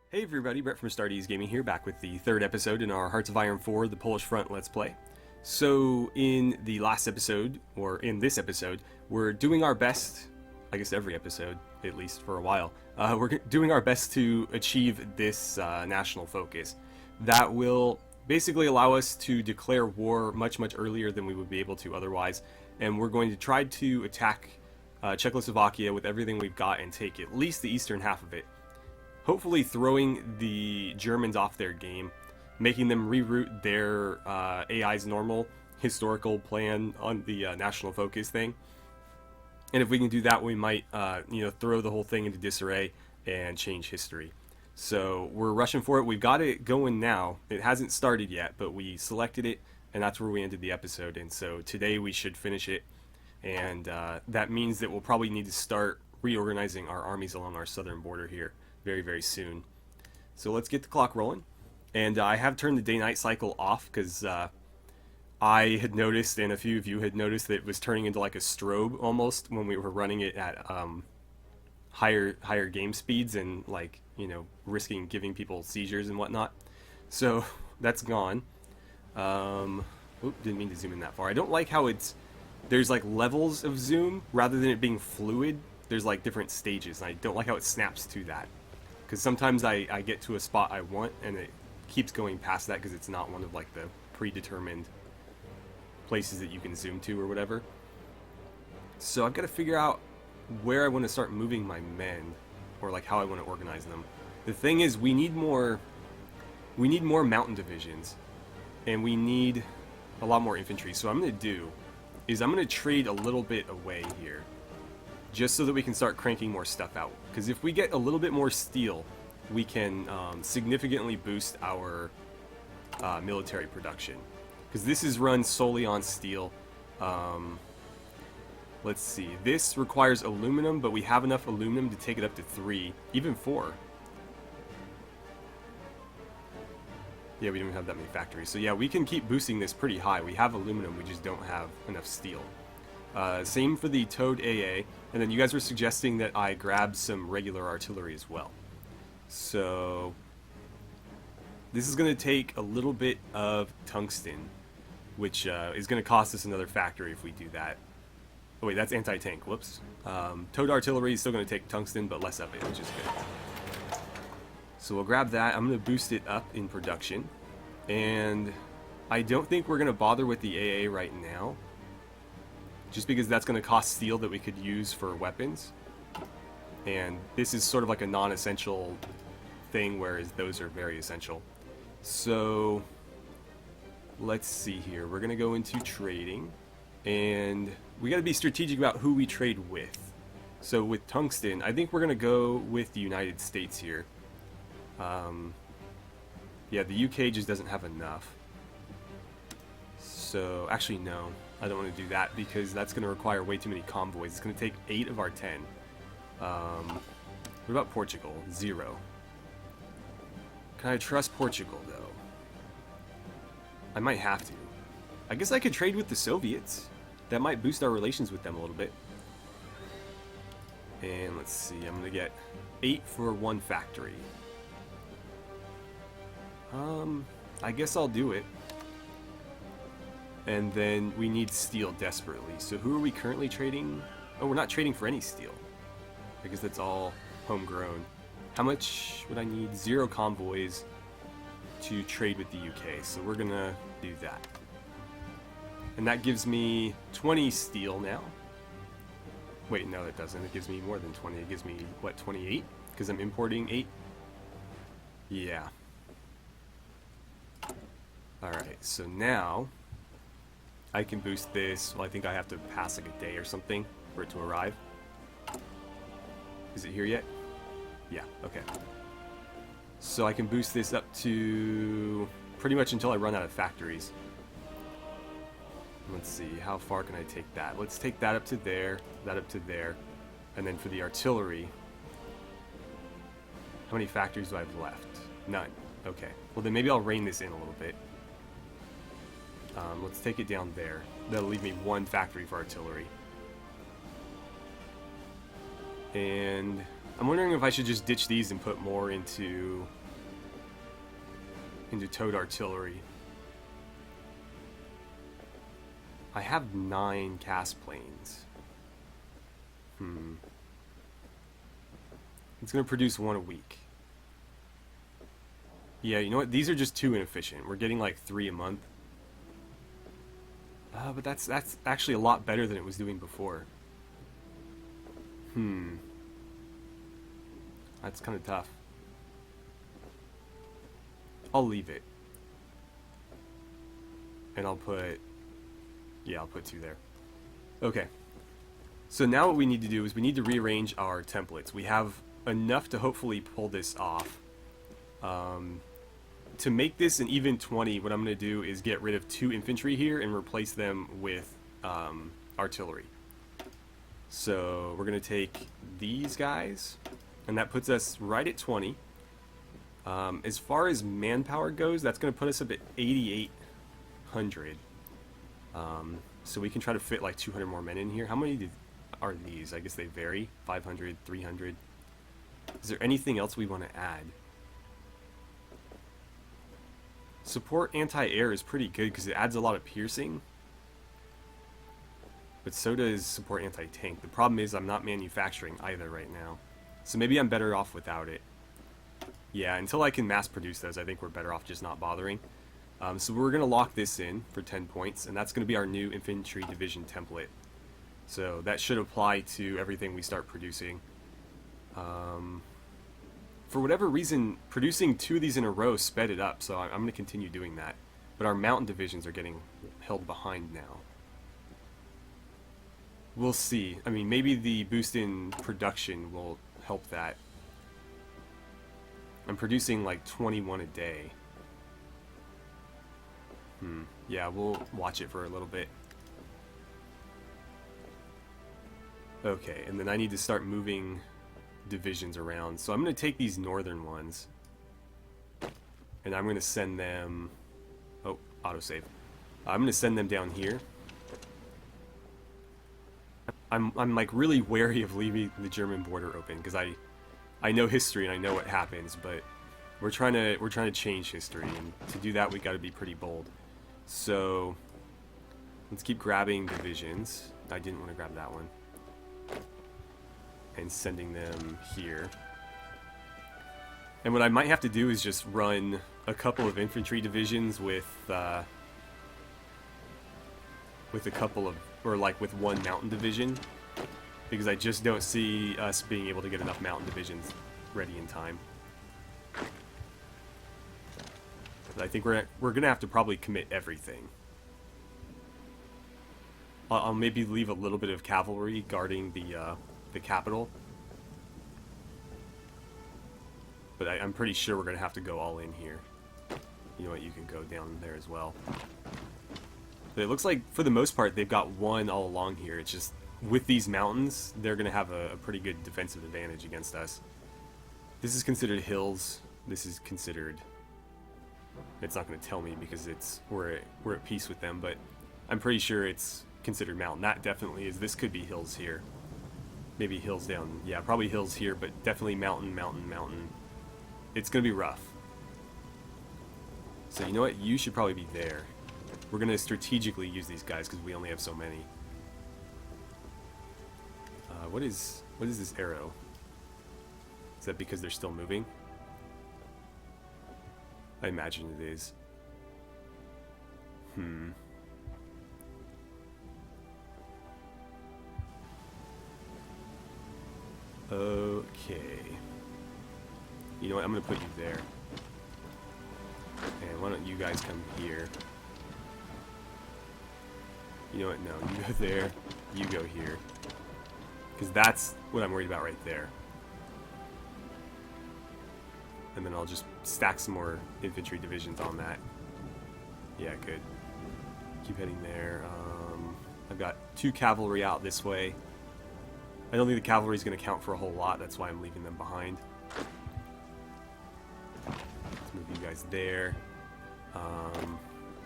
Hey everybody, Brett from AstartesGaming here, back with the third episode in our Hearts of Iron 4, the Polish Front Let's Play. So, in the last episode, or in this episode, we're doing our best, I guess every episode, at least for a while, we're doing our best to achieve this national focus. That will basically allow us to declare war much earlier than we would be able to otherwise, and we're going to try to attack Czechoslovakia with everything we've got and take at least the eastern half of it. Hopefully throwing the Germans off their game, making them reroute their AI's normal historical plan on the national focus thing. And if we can do that, we might throw the whole thing into disarray and change history. So we're rushing for it. We've got it going now. It hasn't started yet, but we selected it, and that's where we ended the episode. And so today we should finish it, and that means that we'll probably need to start reorganizing our armies along our southern border here very soon. So let's get the clock rolling. And I have turned the day-night cycle off because I had noticed, and a few of you had noticed, that it was turning into like a strobe almost when we were running it at higher game speeds and risking giving people seizures and whatnot. So that's gone. Didn't mean to zoom in that far. I don't like how there's like levels of zoom rather than it being fluid. There's like different stages, and I don't like how it snaps to that. Because sometimes I get to a spot I want, and it keeps going past that because it's not one of like the predetermined places that you can zoom to or whatever. So I've got to figure out where I want to start moving my men, or like how I want to organize them. The thing is, we need more mountain divisions, and we need a lot more infantry. So what I'm going to do is I'm going to trade a little bit away here, just so that we can start cranking more stuff out. Because if we get a little bit more steel, we can significantly boost our military production. Because this is run solely on steel. Let's see. This requires aluminum, but we have enough aluminum to take it up to 3, even 4. Yeah, we don't have that many factories. So yeah, we can keep boosting this pretty high. We have aluminum, we just don't have enough steel. Same for the towed AA, and then you guys were suggesting that I grab some regular artillery as well. So this is going to take a little bit of tungsten, which is going to cost us another factory if we do that. Oh wait, that's anti-tank, whoops. Towed artillery is still going to take tungsten, but less of it, which is good. So we'll grab that. I'm going to boost it up in production, and I don't think we're going to bother with the AA right now, just because that's going to cost steel that we could use for weapons. And this is sort of like a non-essential thing, whereas those are very essential. So let's see here. We're going to go into trading, and we got to be strategic about who we trade with. So with tungsten, I think we're going to go with the United States here. Yeah, the UK just doesn't have enough. So actually no, I don't want to do that because that's going to require way too many convoys. It's going to take 8 of our 10. What about Portugal? 0. Can I trust Portugal, though? I might have to. I guess I could trade with the Soviets. That might boost our relations with them a little bit. And let's see, I'm going to get 8 for 1 factory. I guess I'll do it. And then we need steel desperately. So who are we currently trading? Oh, we're not trading for any steel, because that's all homegrown. How much would I need? 0 convoys to trade with the UK. So we're gonna do that. And that gives me 20 steel now. Wait, no, it doesn't. It gives me more than 20. It gives me, what, 28? Because I'm importing 8? Yeah. Alright, so now I can boost this. Well, I think I have to pass like a day or something for it to arrive. Is it here yet? Yeah, okay. So I can boost this up to pretty much until I run out of factories. Let's see, how far can I take that? Let's take that up to there, that up to there. And then for the artillery, how many factories do I have left? None. Okay. Well, then maybe I'll rein this in a little bit. Let's take it down there. That'll leave me 1 factory for artillery. And I'm wondering if I should just ditch these and put more into into towed artillery. I have 9 cast planes. It's going to produce 1 a week. Yeah, you know what? These are just too inefficient. We're getting like 3 a month. But that's actually a lot better than it was doing before. That's kind of tough. I'll leave it. And I'll put 2 there. Okay. So now what we need to do is we need to rearrange our templates. We have enough to hopefully pull this off. To make this an even 20, what I'm going to do is get rid of 2 infantry here and replace them with artillery. So we're going to take these guys, and that puts us right at 20. As far as manpower goes, that's going to put us up at 8,800. So we can try to fit like 200 more men in here. How many are these? I guess they vary. 500, 300. Is there anything else we want to add? Support anti-air is pretty good because it adds a lot of piercing. But so does support anti-tank. The problem is I'm not manufacturing either right now. So maybe I'm better off without it. Yeah, until I can mass produce those, I think we're better off just not bothering. So we're going to lock this in for 10 points, and that's going to be our new infantry division template. So that should apply to everything we start producing. For whatever reason, producing 2 of these in a row sped it up, so I'm going to continue doing that. But our mountain divisions are getting held behind now. We'll see. I mean, maybe the boost in production will help that. I'm producing like 21 a day. Yeah, we'll watch it for a little bit. Okay, and then I need to start moving divisions around. So I'm going to take these northern ones, and I'm going to send them... Oh, autosave. I'm going to send them down here. I'm like really wary of leaving the German border open because I know history and I know what happens, but we're trying to change history, and to do that we got to be pretty bold. So let's keep grabbing divisions. I didn't want to grab that one. And sending them here. And what I might have to do is just run a couple of infantry divisions with a couple of, or like with 1 mountain division, because I just don't see us being able to get enough mountain divisions ready in time. But I think we're gonna have to probably commit everything. I'll maybe leave a little bit of cavalry guarding the capital, but I'm pretty sure we're gonna have to go all in here. You know what? You can go down there as well. But it looks like, for the most part, they've got 1 all along here. It's just, with these mountains, they're going to have a pretty good defensive advantage against us. This is considered hills. This is considered... It's not going to tell me because we're at peace with them, but I'm pretty sure it's considered mountain. That definitely is. This could be hills here. Maybe hills down. Yeah, probably hills here, but definitely mountain, mountain, mountain. It's going to be rough. So you know what? You should probably be there. We're going to strategically use these guys because we only have so many. What is this arrow? Is that because they're still moving? I imagine it is. Okay. You know what? I'm going to put you there. And why don't you guys come here? You know what? No, you go there. You go here. Because that's what I'm worried about right there. And then I'll just stack some more infantry divisions on that. Yeah, good. Keep heading there. I've got 2 cavalry out this way. I don't think the cavalry is going to count for a whole lot. That's why I'm leaving them behind. Let's move you guys there. I'm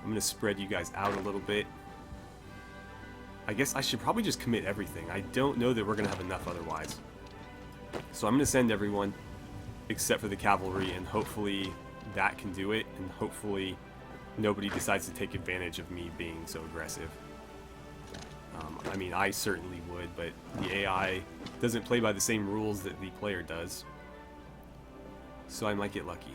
going to spread you guys out a little bit. I guess I should probably just commit everything. I don't know that we're going to have enough otherwise. So I'm going to send everyone except for the cavalry, and hopefully that can do it, and hopefully nobody decides to take advantage of me being so aggressive. I mean, I certainly would, but the AI doesn't play by the same rules that the player does. So I might get lucky.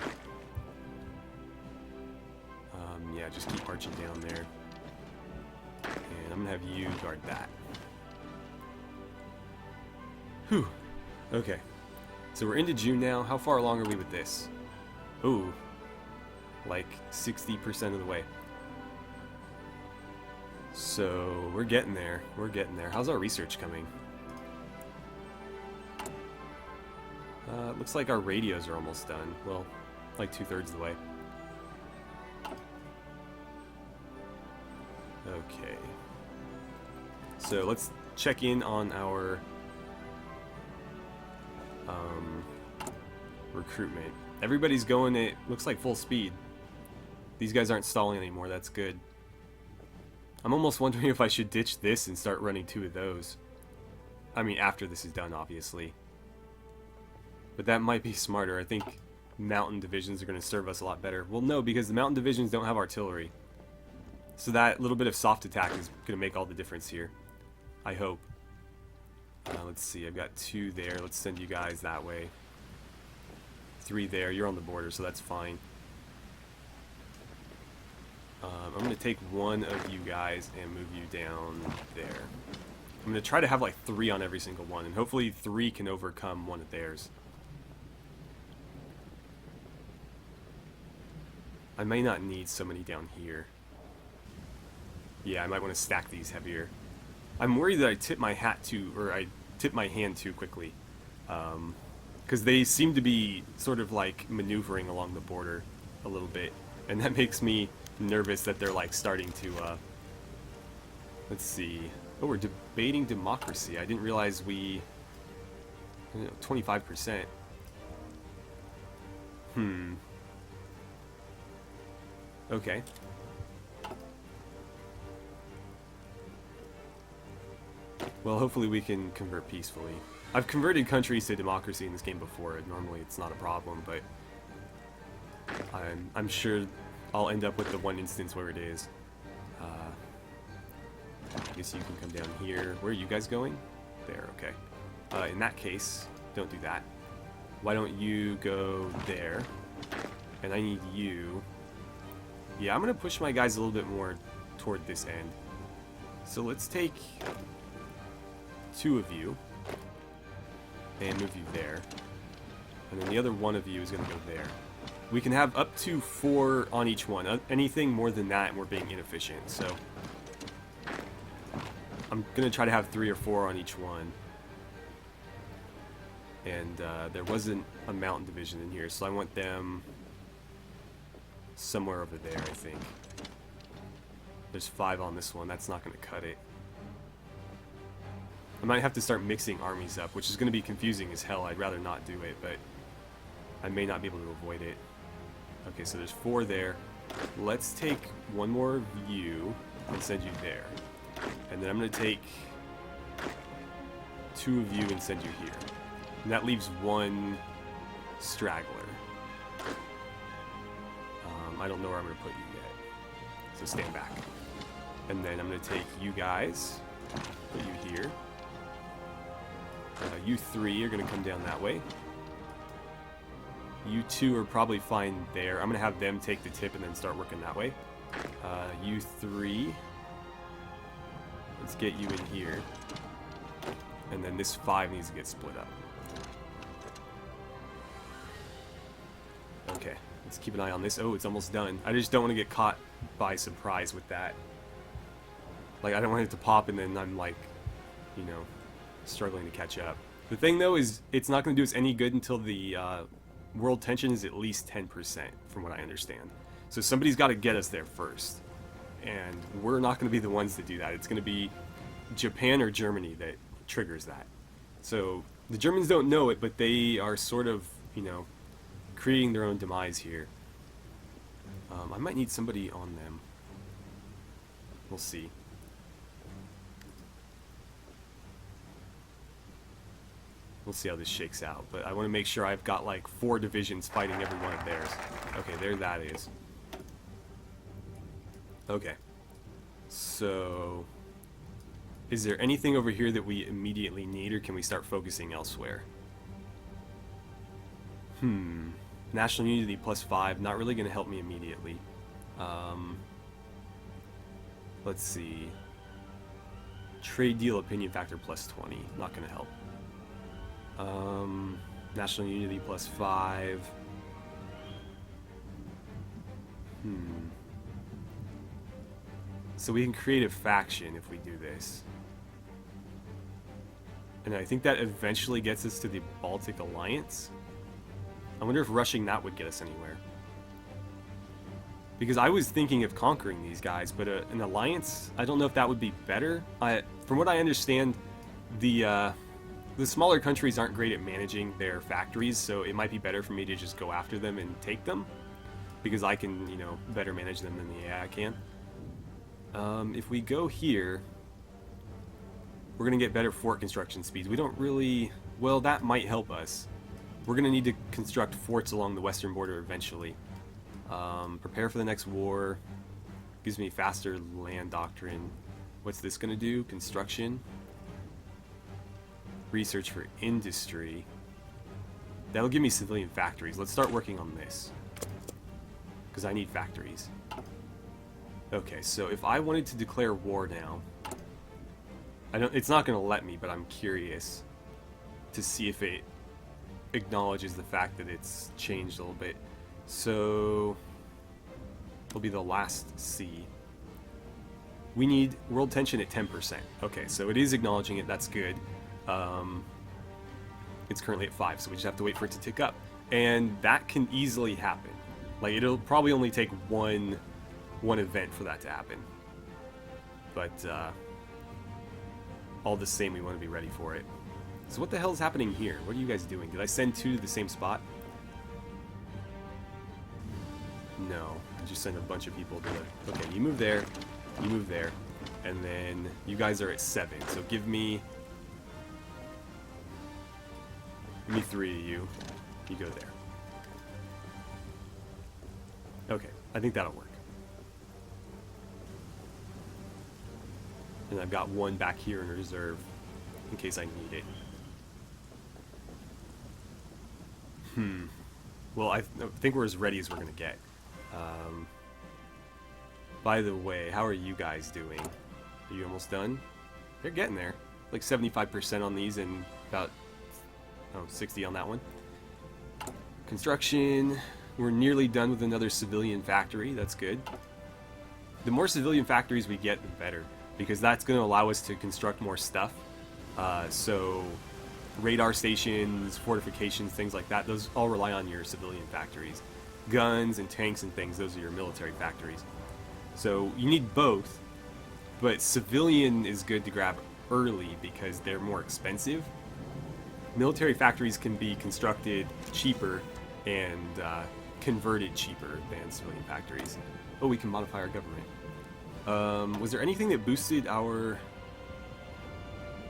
Yeah, just keep marching down there. And I'm going to have you guard that. Whew. Okay. So we're into June now. How far along are we with this? Ooh. Like 60% of the way. So we're getting there. We're getting there. How's our research coming? Looks like our radios are almost done. Well, like 2/3 of the way. Okay. So let's check in on our recruitment. Everybody's going at, looks like, full speed. These guys aren't stalling anymore. That's good. I'm almost wondering if I should ditch this and start running 2 of those. I mean, after this is done, obviously. But that might be smarter. I think mountain divisions are going to serve us a lot better. Well, no, because the mountain divisions don't have artillery. So that little bit of soft attack is going to make all the difference here. I hope. Let's see. I've got 2 there. Let's send you guys that way. 3 there. You're on the border, so that's fine. I'm going to take 1 of you guys and move you down there. I'm going to try to have like 3 on every single one, and hopefully 3 can overcome 1 of theirs. I may not need so many down here. Yeah, I might want to stack these heavier. I'm worried that I tip my hat too, or I tip my hand too quickly. Because they seem to be sort of like maneuvering along the border a little bit. And that makes me nervous that they're like starting to, let's see. Oh, we're debating democracy. I didn't realize we, 25%. Okay. Well, hopefully we can convert peacefully. I've converted countries to democracy in this game before. Normally it's not a problem, but I'm sure I'll end up with the one instance where it is. I guess you can come down here. Where are you guys going? There, okay. In that case, don't do that. Why don't you go there? And I need you. Yeah, I'm going to push my guys a little bit more toward this end. So let's take 2 of you and move you there. And then the other 1 of you is going to go there. We can have up to 4 on each one. Anything more than that, and we're being inefficient. So I'm going to try to have 3 or 4 on each one. And there wasn't a mountain division in here, so I want them somewhere over there, I think. There's 5 on this one. That's not going to cut it. I might have to start mixing armies up, which is going to be confusing as hell. I'd rather not do it, but I may not be able to avoid it. Okay, so there's 4 there. Let's take 1 more of you and send you there. And then I'm going to take 2 of you and send you here. And that leaves 1 straggler. I don't know where I'm going to put you yet. So stand back. And then I'm going to take you guys, put you here. You 3 are going to come down that way. You 2 are probably fine there. I'm going to have them take the tip and then start working that way. You 3. Let's get you in here. And then this 5 needs to get split up. Okay, let's keep an eye on this. Oh, it's almost done. I just don't want to get caught by surprise with that. Like, I don't want it to pop and then I'm like, you know, struggling to catch up. The thing though is, it's not going to do us any good until the world tension is at least 10%, from what I understand. So somebody's got to get us there first. And we're not going to be the ones that do that. It's going to be Japan or Germany that triggers that. So the Germans don't know it, but they are sort of, you know, creating their own demise here. I might need somebody on them. We'll see. We'll see how this shakes out, but I want to make sure I've got like 4 divisions fighting every one of theirs. Okay, there that is. Okay. So, is there anything over here that we immediately need, or can we start focusing elsewhere? National Unity +5, not really going to help me immediately. Let's see. Trade deal opinion factor +20, not going to help. National Unity +5. So we can create a faction if we do this. And I think that eventually gets us to the Baltic Alliance. I wonder if rushing that would get us anywhere. Because I was thinking of conquering these guys, but an alliance, I don't know if that would be better. From what I understand, the smaller countries aren't great at managing their factories, so it might be better for me to just go after them and take them, because I can, you know, better manage them than the AI can. If we go here, we're going to get better fort construction speeds. We don't really... Well, that might help us. We're going to need to construct forts along the western border eventually. Prepare for the next war. Gives me faster land doctrine. What's this going to do? Construction. Research for industry. That'll give me civilian factories. Let's start working on this, because I need factories. Okay, so if I wanted to declare war now, it's not going to let me, but I'm curious to see if it acknowledges the fact that it's changed a little bit. So will be the last C. We need world tension at 10%. Okay, so it is acknowledging it. That's good. It's currently at 5, so we just have to wait for it to tick up. And that can easily happen. Like, it'll probably only take one event for that to happen. But, all the same, we want to be ready for it. So what the hell is happening here? What are you guys doing? Did I send 2 to the same spot? No. I just sent a bunch of people to the... Okay, you move there. You move there. And then you guys are at 7. So give me 3 of you. You go there. Okay, I think that'll work. And I've got 1 back here in reserve in case I need it. Well, I think we're as ready as we're going to get. By the way, how are you guys doing? Are you almost done? They're getting there. Like 75% on these and about 60 on that one. Construction. We're nearly done with another civilian factory. That's good. The more civilian factories we get, the better, because that's going to allow us to construct more stuff. So radar stations, fortifications, things like that, those all rely on your civilian factories. Guns and tanks and things, those are your military factories. So you need both, but civilian is good to grab early because they're more expensive. Military factories can be constructed cheaper and converted cheaper than civilian factories. Oh, we can modify our government. Was there anything that boosted our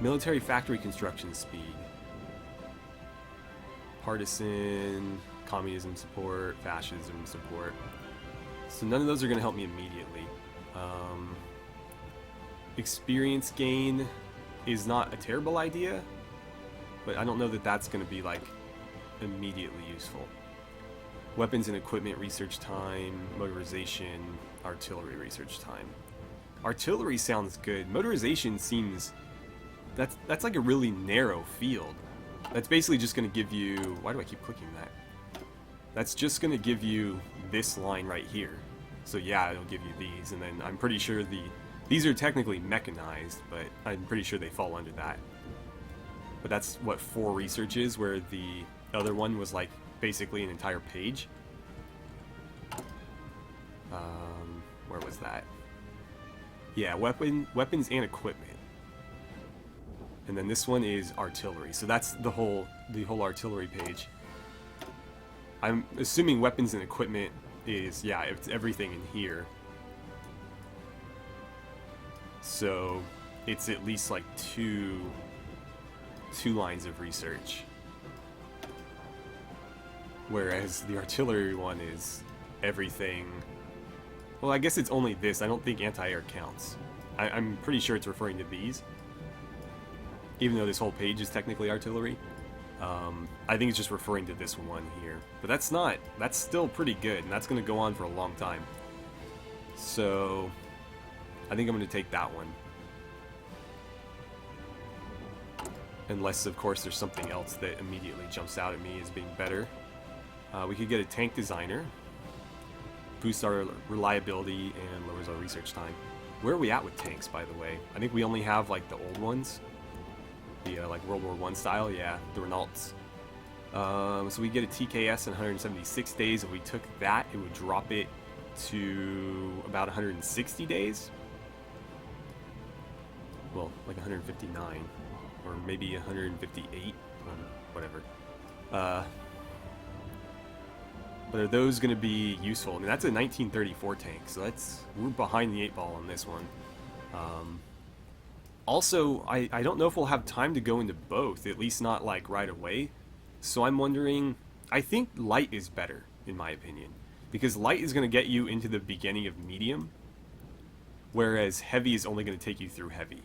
military factory construction speed? Partisan, communism support, fascism support. So none of those are going to help me immediately. Experience gain is not a terrible idea, but I don't know that that's going to be like immediately useful. Weapons and equipment research time, motorization, artillery research time. Artillery sounds good. Motorization seems... That's like a really narrow field. That's basically just going to give you... Why do I keep clicking that? That's just going to give you this line right here. So yeah, it'll give you these, and then I'm pretty sure these are technically mechanized, but I'm pretty sure they fall under that. But that's what 4 research is, where the other one was like basically an entire page. Where was that? Yeah, weapons and equipment. And then this one is artillery. So that's the whole artillery page. I'm assuming weapons and equipment is, yeah, it's everything in here. So it's at least like 2 2 lines of research. Whereas the artillery one is everything. Well, I guess it's only this. I don't think anti-air counts. I'm pretty sure it's referring to these. Even though this whole page is technically artillery. I think it's just referring to this one here. But that's not. That's still pretty good, and that's going to go on for a long time. So, I think I'm going to take that one. Unless, of course, there's something else that immediately jumps out at me as being better. We could get a tank designer. Boosts our reliability and lowers our research time. Where are we at with tanks, by the way? I think we only have, like, the old ones. The, like, World War I style. Yeah, the Renaults. So we get a TKS in 176 days. If we took that, it would drop it to about 160 days. Well, like 159. Or maybe 158. Whatever. But are those going to be useful? I mean, that's a 1934 tank, so we're behind the 8 ball on this one. Also, I don't know if we'll have time to go into both, at least not like right away. So I'm wondering, I think light is better, in my opinion. Because light is going to get you into the beginning of medium, whereas heavy is only going to take you through heavy.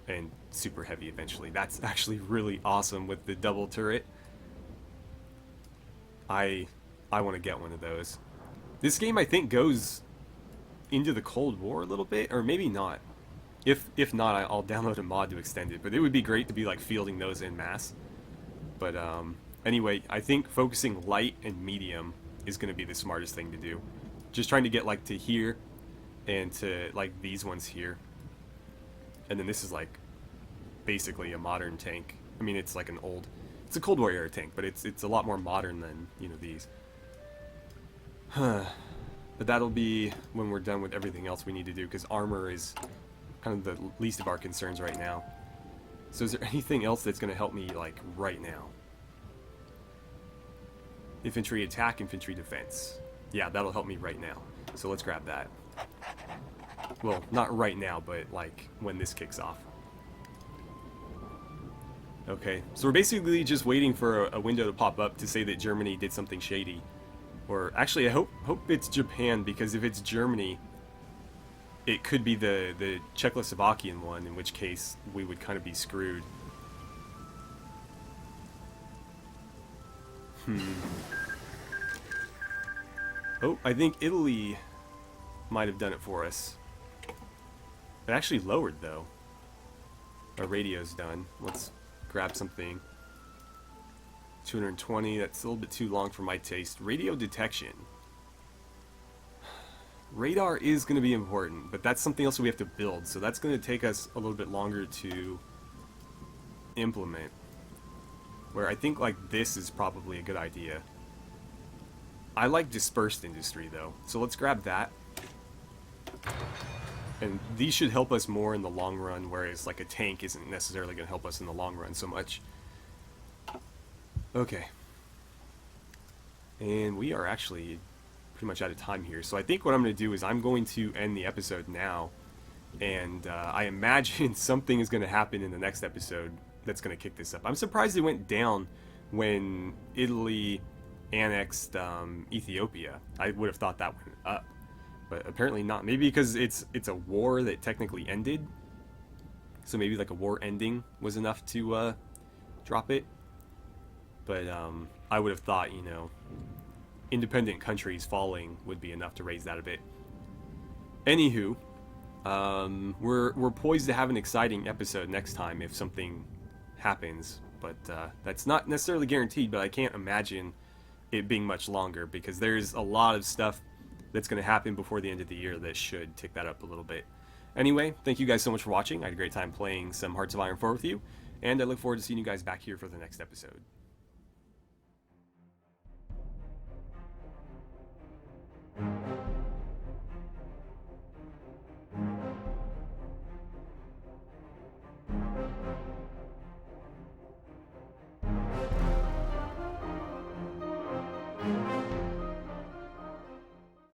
And super heavy eventually. That's actually really awesome with the double turret. I want to get one of those. This game, I think, goes into the Cold War a little bit, or maybe not. If not, I'll download a mod to extend it. But it would be great to be like fielding those en masse. But anyway, I think focusing light and medium is going to be the smartest thing to do. Just trying to get like to here and to like these ones here. And then this is like basically a modern tank. I mean, it's like it's a Cold War era tank, but it's a lot more modern than, you know, these. But that'll be when we're done with everything else we need to do, because armor is kind of the least of our concerns right now. So is there anything else that's going to help me, like, right now? Infantry attack, infantry defense. Yeah, that'll help me right now. So let's grab that. Well, not right now, but, like, when this kicks off. Okay, so we're basically just waiting for a window to pop up to say that Germany did something shady. Or, actually, I hope it's Japan, because if it's Germany, it could be the Czechoslovakian one, in which case we would kind of be screwed. Oh, I think Italy might have done it for us. It actually lowered, though. Our radio's done. Let's grab something. 220, that's a little bit too long for my taste. Radio detection. Radar is going to be important, but that's something else we have to build, so that's going to take us a little bit longer to implement. Where I think like this is probably a good idea. I like dispersed industry though, so let's grab that. And these should help us more in the long run, whereas like a tank isn't necessarily going to help us in the long run so much. Okay. And we are actually pretty much out of time here. So I think what I'm going to do is I'm going to end the episode now. And I imagine something is going to happen in the next episode that's going to kick this up. I'm surprised it went down when Italy annexed Ethiopia. I would have thought that went up. But apparently not. Maybe because it's a war that technically ended. So maybe like a war ending was enough to drop it. But I would have thought, you know, independent countries falling would be enough to raise that a bit. Anywho, we're poised to have an exciting episode next time if something happens. But that's not necessarily guaranteed, but I can't imagine it being much longer because there's a lot of stuff that's going to happen before the end of the year that should tick that up a little bit. Anyway, thank you guys so much for watching. I had a great time playing some Hearts of Iron 4 with you, and I look forward to seeing you guys back here for the next episode.